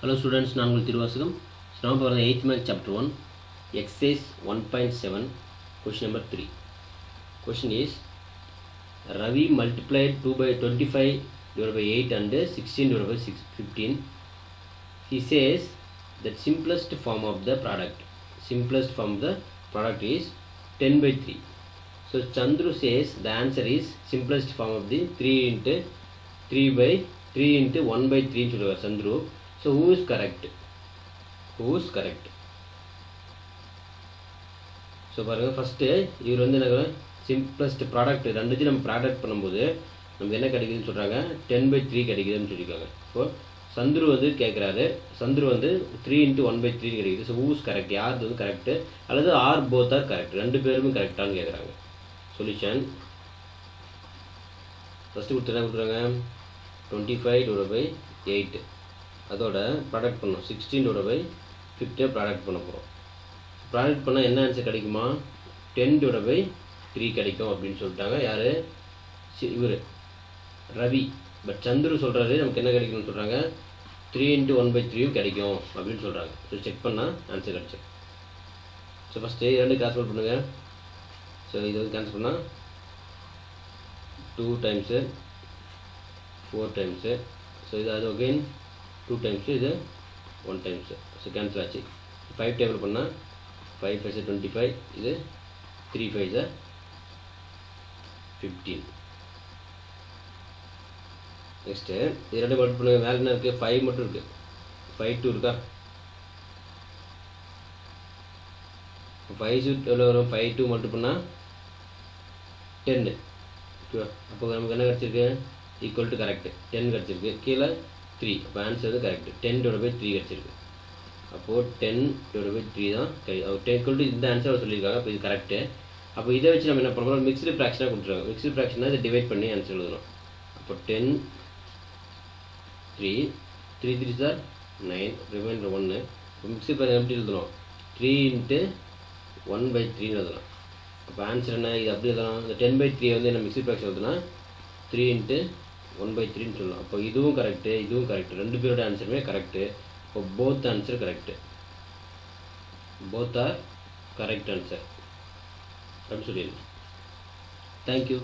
Hello students, நான் உங்கள் Thiruvasagam. So now for the 8th math chapter 1, exercise 1.7, question number 3. Question is, Ravi multiplied 2 by 25 divided by 8 and 16 divided by 15. He says that simplest form of the product is 10 by 3. So Chandru says the answer is simplest form of the 3 into 1 by 3 into Chandru. So who is correct? So பாருங்க first இவர் வந்து என்ன simplest product ரெண்டுத்தையும் நம்ம product பண்ணும்போது நமக்கு என்ன கிடைக்குதுன்னு சொல்றாங்க 10 by 3 கிடைக்குதுன்னு சொல்லிருக்காங்க. ஸோ சந்துரு வந்து கேட்குறாரு, சந்துரு வந்து 3 into 1 by 3 கிடைக்குது. ஸோ ஹூஸ் கரெக்ட், யார் வந்து கரெக்ட் அல்லது ஆர் போத் ஆர் கரெக்ட், ரெண்டு பேருமே கரெக்டானு கேட்குறாங்க. சொல்யூஷன் ஃபர்ஸ்ட் கொடுத்துறாங்க 25 divided by 8, அதோட ப்ராடக்ட் பண்ணோம் 16 divided by 15 ப்ராடக்ட் பண்ண போகிறோம். ப்ராடக்ட் பண்ணால் என்ன ஆன்சர் கிடைக்குமா, 10 divided by 3 கிடைக்கும் அப்படின்னு சொல்லிட்டாங்க. யார், இவர் ரவி. பட் சந்துரு சொல்கிறாரு நமக்கு என்ன கிடைக்கும்னு சொல்கிறாங்க 3 into 1 by 3 கிடைக்கும் அப்படின்னு சொல்கிறாங்க. ஸோ செக் பண்ணால் ஆன்சர் கிடைச்சது. ஸோ ஃபஸ்ட்டு ரெண்டு கேன்சல் பண்ணுங்கள். ஸோ இது வந்து கேன்சல் பண்ணால் 2 times 4 times. ஸோ இது அது அகெயின் 2 times, இது 1 times. ஸோ கேன்சல் ஆச்சு. 5 டேபிள் பண்ணால் 5 5 25, இது 3 5 15. நெக்ஸ்ட்டு இது ரெண்டு மல்டிபிள் பண்ணுங்க. வேறு என்ன இருக்குது, 5 மட்டும் இருக்குது, 5 2 இருக்கா, 5 எவ்வளோ வரும், 5 2 மல்டிபிள் பண்ணால் 10. அப்போ நமக்கு என்ன கிடச்சிருக்கு, ஈக்குவல் டு கரெக்டு 10 கிடச்சிருக்கு. கீழே 3, அப்போ ஆன்சர் வந்து கரெக்டு 10 divided by 3 கிடச்சிருக்கு. அப்போது 10 divided by 3 தான் ஈக்குவல் டு இந்த ஆன்சர் சொல்லியிருக்காங்க. அப்போ இது கரெக்டு. அப்போ இதை வச்சு நம்ம என்ன பண்ணுறோம், மிக்ஸ்டு ஃப்ராக்ஷனாக கொடுத்துருவாங்க. மிக்ஸ்டு ஃப்ராக்ஷனாக இதை டிவைட் பண்ணி ஆன்சர் எழுதணும். அப்போ 10 3 3 3 சார் 9, ரிமைண்டர் 1. இப்போ மிக்ஸ்டு ஃப்ராக்ஷன் எப்படி எழுதணும், 3 into 1 by 3 எழுதலாம். அப்போ ஆன்சர் என்ன, இது அப்படி எழுதலாம். இந்த 10 by 3 வந்து என்ன மிக்ஸ்டு ஃப்ராக்ஷன் எழுதுனா 3 into 1 by 3 சொல்லலாம். அப்போ இதுவும் கரெக்டு, இதுவும் கரெக்டு, ரெண்டு பேரோட ஆன்சருமே கரெக்டு. இப்போ both answer correct, both are correct answer அப்படின்னு சொல்லிடுங்க. தேங்க்யூ.